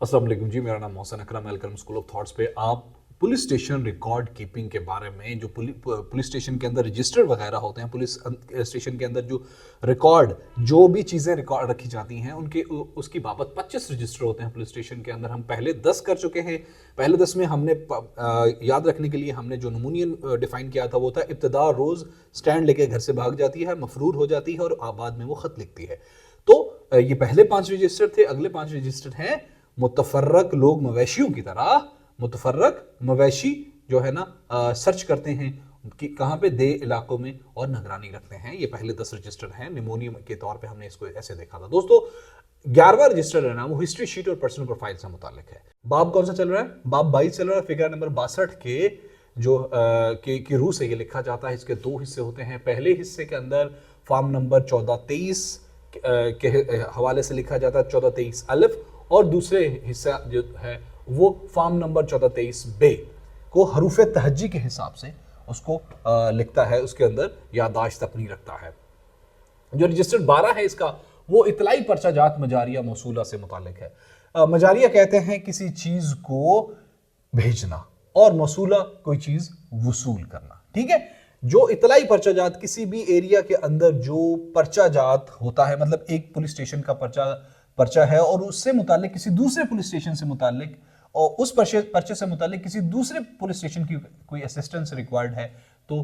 अस्सलाम वालेकुम जी, मेरा नाम मोहसिन अकरम वेलकम स्कूल ऑफ थॉट्स पे आप पुलिस स्टेशन रिकॉर्ड कीपिंग के बारे में, जो पुलिस स्टेशन के अंदर रजिस्टर वगैरह होते हैं, पुलिस स्टेशन के अंदर जो रिकॉर्ड जो भी चीज़ें रिकॉर्ड रखी जाती हैं उनके उसकी बाबत 25 रजिस्टर होते हैं पुलिस स्टेशन के अंदर। हम पहले 10 कर चुके हैं। पहले 10 में हमने याद रखने के लिए हमने जो नमूनियन डिफाइन किया था वो था इब्तदा रोज़ स्टैंड लेके घर से भाग जाती है, मफरूर हो जाती है और बाद में वो ख़त लिखती है। तो ये पहले 5 रजिस्टर थे। अगले 5 रजिस्टर हैं मुतफर्रक लोग मवेशियों की तरह। मुतफर्रक मवेशी जो है ना सर्च करते हैं कि कहाँ पे दे इलाकों में और निगरानी रखते हैं। ये पहले 10 रजिस्टर हैं। निमोनियम के तौर पे हमने इसको ऐसे देखा था। दोस्तों 11वां रजिस्टर है ना, वो हिस्ट्री शीट और पर्सनल प्रोफाइल से मुतालिक है। बाब कौन सा चल रहा है? बाब 22 चल रहा है। फिगर नंबर 62 के जो की रूह से ये लिखा जाता है। इसके 2 हिस्से होते हैं। पहले हिस्से के अंदर फॉर्म नंबर 1423 के हवाले से लिखा जाता है 1423 अलिफ, और दूसरे हिस्सा जो है वो फॉर्म नंबर 1423 बे को हरूफ तहज्जी के हिसाब से उसको लिखता है, उसके अंदर यादाश्त अपनी रखता है। जो रजिस्टर 12 है इसका, वो इतलाई पर्चा जात मजारिया मौसूला से मुतालिक है। मजारिया कहते हैं किसी चीज को भेजना और मौसूला कोई चीज वसूल करना। ठीक है, जो इतलाई पर्चा जात किसी भी एरिया के अंदर जो पर्चा जात होता है, मतलब एक पुलिस स्टेशन का पर्चा है और उससे मुतालिक किसी दूसरे पुलिस स्टेशन से मुतालिक और उस पर्चे से मुतालिक किसी दूसरे पुलिस स्टेशन की कोई असिस्टेंस रिक्वायर्ड है, तो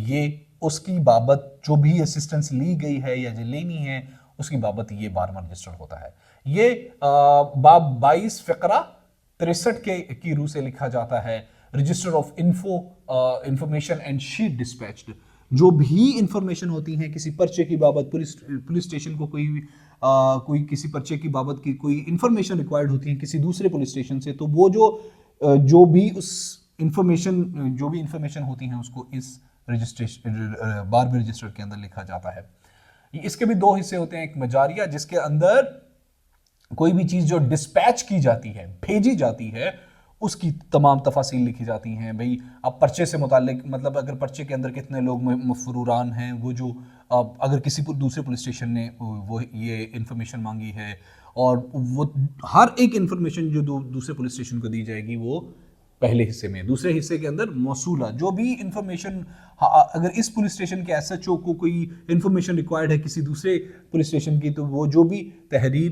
ये उसकी बाबत जो भी असिस्टेंस ली गई है या जो लेनी है उसकी बाबत ये 12वां रजिस्टर होता है। ये बाब 22 फ़िक्रा 63 की रूह से लिखा जाता है। Register of information and sheet dispatched, जो भी इंफॉर्मेशन होती है किसी पर्चे की बाबत, पुलिस स्टेशन को कोई किसी पर्चे की बाबत की कोई इंफॉर्मेशन रिक्वायर्ड होती है किसी दूसरे पुलिस स्टेशन से, तो वो जो भी इंफॉर्मेशन होती है उसको इस रजिस्ट्रेशन 12वें रजिस्टर के अंदर लिखा जाता है। इसके भी 2 हिस्से होते हैं। एक मजारिया, जिसके अंदर कोई भी चीज जो डिस्पैच की जाती है, भेजी जाती है, उसकी तमाम तफासील लिखी जाती हैं। भाई अब पर्चे से मुतालिक, मतलब अगर पर्चे के अंदर कितने लोग मफरूरान हैं, वो जो अगर किसी दूसरे पुलिस स्टेशन ने वो ये इंफॉर्मेशन मांगी है, और वो हर एक इंफॉर्मेशन जो दूसरे पुलिस स्टेशन को दी जाएगी वो पहले हिस्से में। दूसरे हिस्से के अंदर मौसूला, जो भी इंफॉर्मेशन, अगर इस पुलिस स्टेशन के एसएचओ को कोई इंफॉर्मेशन रिक्वायर्ड है किसी दूसरे पुलिस स्टेशन की, तो वो जो भी तहरीर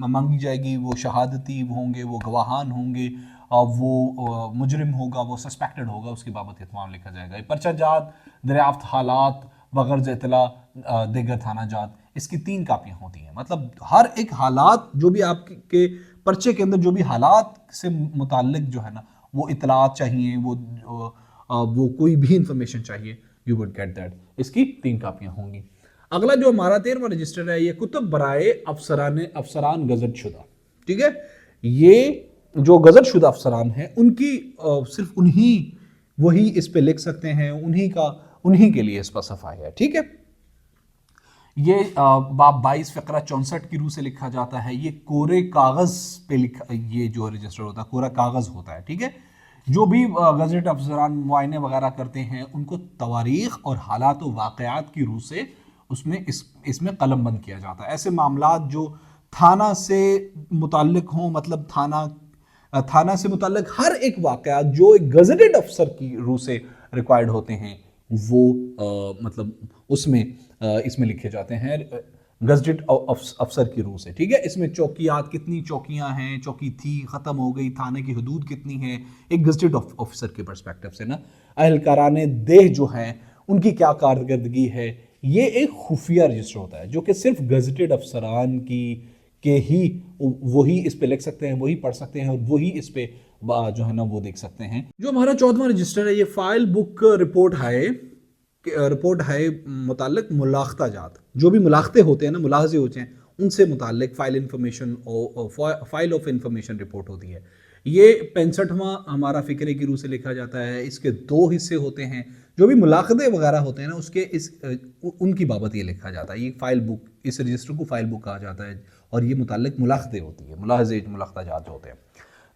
मांगी जाएगी, वो शहादती होंगे, वो गवाहान होंगे, वो मुजरिम होगा, वो सस्पेक्टेड होगा, उसकी बाबत इत्माम लिखा जाएगा। पर्चा जात, दरियाफ्त हालात वगैरह इतला देगर थाना जात, इसकी 3 कापियाँ होती हैं। मतलब हर एक हालात, जो भी आपके पर्चे के अंदर जो भी हालात से मुताल्लिक जो है ना वो इतलात चाहिए, वो कोई भी इंफॉर्मेशन चाहिए, यू वुड गेट दैट। इसकी 3 कापियाँ होंगी। अगला जो हमारा 13वां रजिस्टर है, ये कुतुब बराए अफसरान गजट शुदा। ठीक है, ये जो गजट शुदा अफसरान हैं उनकी सिर्फ वही इस पे लिख सकते हैं, उन्हीं के लिए इस पर सफाई है। ठीक है, ये बाब 22 फ़िक्रा 64 की रूह से लिखा जाता है। ये कोरे कागज़ पे लिखा, ये जो रजिस्टर होता है कोरा कागज़ होता है। ठीक है, जो भी गजट अफसरान मुआयने वगैरह करते हैं उनको तवारीख़ और हालात व वाक़यात की रूह से इसमें कलमबंद किया जाता है। ऐसे मामलात जो थाना से मुताल्लिक हों, मतलब थाना से मुताल्लिक हर एक वाक़यात जो एक गज़टेड अफसर की रूह से रिक्वायर्ड होते हैं, वो मतलब इसमें लिखे जाते हैं गज़टेड अफसर की रूह से। ठीक है, इसमें चौकियात, कितनी चौकियां हैं, चौकी थी, ख़त्म हो गई, थाने की हदूद कितनी है, एक गज़टेड ऑफिसर के पर्सपेक्टिव से ना, अहलकाराने देह जो हैं उनकी क्या कारकर्दगी है। ये एक खुफिया रजिस्टर होता है जो कि सिर्फ गज़टेड अफसरान के ही वही इस पे लिख सकते हैं, वही पढ़ सकते हैं और वही इस पे जो है ना वो देख सकते हैं। जो हमारा 14वां रजिस्टर है, ये फाइल बुक रिपोर्ट है मुताल्लिक मुलाख्ता जात, जो भी मुलाख्ते होते हैं ना, मुलाहजे होते हैं, उनसे मुताल्लिक फाइल ऑफ इंफॉर्मेशन रिपोर्ट होती है। ये 65वां हमारा फ़िक्रे की रूह से लिखा जाता है। इसके 2 हिस्से होते हैं। जो भी मुलाखदे वगैरह होते हैं ना उनकी बाबत ये लिखा जाता है। ये फाइल बुक, इस रजिस्टर को फाइल मुलाखता कहा जाता है और ये मुताल्लिक मुलाखदे होती है, मुलाहजे मुलाख्ता जात होते हैं।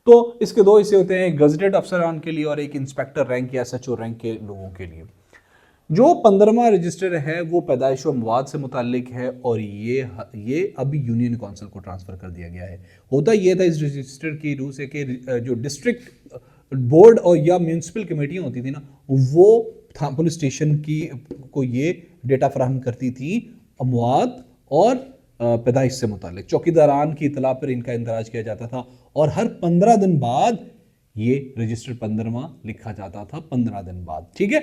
तो इसके 2 हिस्से होते हैं, एक गज़टेड अफसरान के लिए और एक इंस्पेक्टर रैंक या एसएचओ रैंक के लोगों के लिए। जो 15वां रजिस्टर है वो पैदाइश व मवाद से मुतालिक है और ये अभी यूनियन काउंसिल को ट्रांसफर कर दिया गया है। होता ये था इस रजिस्टर की रूह से कि जो डिस्ट्रिक्ट बोर्ड और या म्यूनिसिपल कमेटियां होती थी ना, वो पुलिस स्टेशन की को ये डेटा फराहम करती थी अमवात और पैदाइश से मुतालिक। चौकीदारान की इतला पर इनका इंदराज किया जाता था और हर 15 दिन बाद ये रजिस्टर 15वां लिखा जाता था, 15 दिन बाद। ठीक है,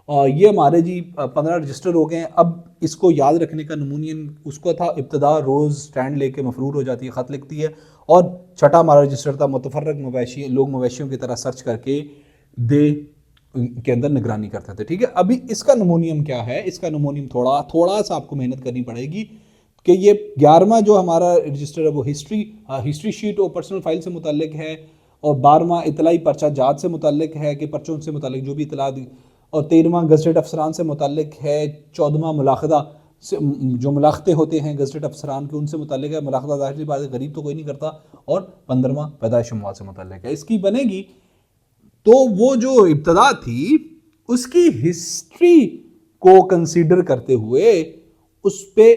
ये हमारे जी 15 रजिस्टर हो गए हैं। अब इसको याद रखने का नमूनियन उसको था, इब्तदा रोज़ स्टैंड लेके मफरूर हो जाती है, ख़त लिखती है। और छठा हमारा रजिस्टर था मुतफर्रक मवेशी, लोग मवेशियों की तरह सर्च करके दे के अंदर निगरानी करते थे। ठीक है, अभी इसका नमूनियम क्या है? इसका नमूनियम थोड़ा सा आपको मेहनत करनी पड़ेगी कि ये 11वां जो हमारा रजिस्टर है वो हिस्ट्री शीट और पर्सनल फाइल से मुतालिक है, और 12वां इतलाई पर्चा जात से मुतालिक है कि पर्चों से मुतालिक जो भी इतला, और 13वां गजटेड अफसरान से मुतालिक है, 14वां मुलाखदा से जो मुलाखते होते हैं गजटेड अफसरान के उनसे मुतालिक है, मुलाखदा जाहिर सी बात है गरीब तो कोई नहीं करता, और 15वां पैदाइश मवाद से मुतालिक है। इसकी बनेगी तो वो जो इब्तदा थी उसकी हिस्ट्री को कंसीडर करते हुए उस पे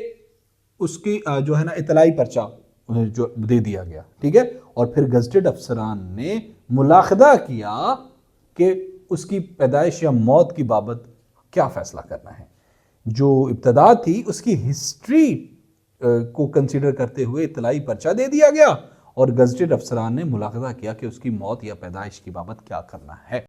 उसकी जो है ना इतलाई पर्चा जो दे दिया गया। ठीक है, और फिर गजटेड अफसरान ने मुलाखदा किया कि उसकी पैदाइश या मौत की बाबत क्या फैसला करना है। जो इब्तदा थी उसकी हिस्ट्री को कंसीडर करते हुए इतलाई पर्चा दे दिया गया और गजटेड अफसरान ने मुलाखजा किया कि उसकी मौत या पैदाइश की बाबत क्या करना है।